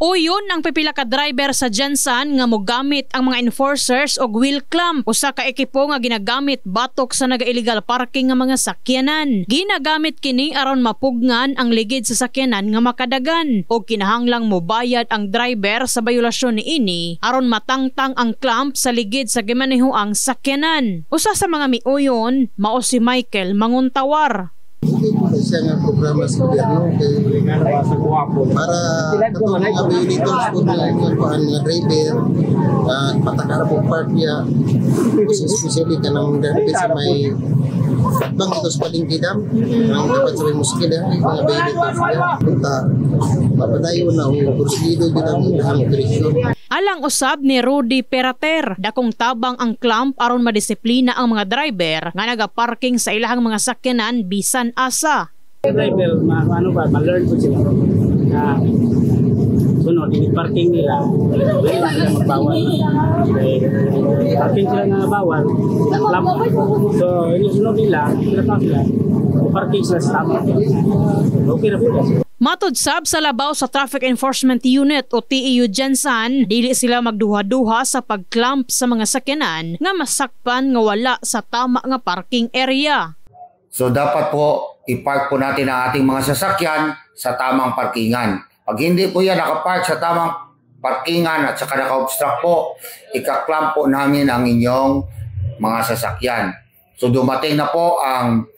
Uyon ang pipila ka driver sa Jansan nga mogamit ang mga enforcers og wheel clamp, usa ka ekipo nga ginagamit batok sa naga-illegal parking nga mga sakyanan. Ginagamit kini aron mapugngan ang ligid sa sakyanan nga makadagan o kinahanglang mobayad ang driver sa bayolasyon niini aron matangtang ang clamp sa ligid sa gimanehoang sakyanan. Usa sa mga miuyon mao si Michael Manguntawar. Hindi po siya nga programa sa gobyerno para katong mga violators po na nga driver patakara po park niya especially ka ng driver sa may bang ito sa palingkidam ang dapat sa may muskila mga violators niya punta papadayo na o kursido ginang operasyon. Alang usab ni Rudy Perater, dakong tabang ang clamp aron madisiplina ang mga driver nga nagaparking sa ilahang mga sakyanan bisan asa. Driver, ma-learn po sila na sunod, parking nila, magbawal. Parking sila na bawal, clamp. So, inisunod nila, parking sila sa tama. Okay na po. Matod sab sa labaw sa Traffic Enforcement Unit o TEU Jansan, dili sila magduha-duha sa pagclamp sa mga sakyanan nga masakpan nga wala sa tama nga parking area. So dapat po i-park po natin ang ating mga sasakyan sa tamang parkingan. Pag hindi po yan nakapark sa tamang parkingan at saka naka-obstruct po, ika-clamp po namin ang inyong mga sasakyan. So dumating na po ang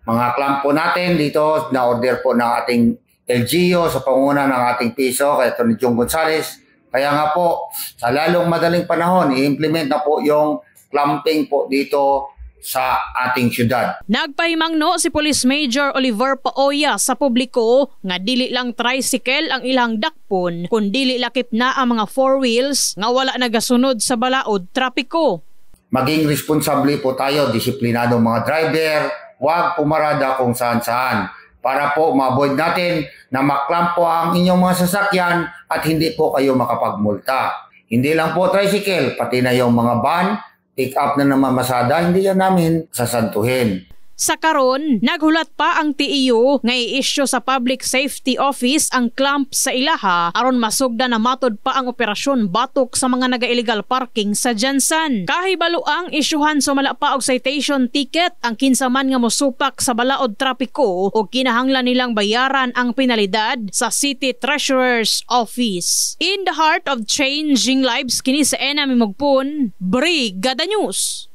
mga clamp po natin dito, na-order po ng ating LGU sa panguna ng ating piso kay Tony Jung Gonzales. Kaya nga po, sa lalong madaling panahon, i-implement na po yung clamping po dito sa ating syudad. Nagpahimangno si Police Major Oliver Paoya sa publiko nga dili lang tricycle ang ilang dakpon, kundi lakip na ang mga four wheels nga wala nagasunod sa balaod trapiko. Maging responsable po tayo, disiplinado mga driver, huwag pumarada kung saan-saan para po ma-avoid natin na maklamp po ang inyong mga sasakyan at hindi po kayo makapagmulta. Hindi lang po tricycle, pati na yung mga van, pick up na namamasada, hindi yan namin sasantuhin. Sa karon, naghulat pa ang TEU nga i-issue sa Public Safety Office ang clamp sa ilaha aron masugda na matod pa ang operasyon batok sa mga naga-illegal parking sa Jansan. Kahibalo ang isyuhan sumala pa og citation ticket ang kinsa man nga mosupak sa balaod trapiko o kinahanglan nilang bayaran ang penalidad sa City Treasurer's Office. In the heart of changing lives, kini sa Ena Mimugpon, Brigada News.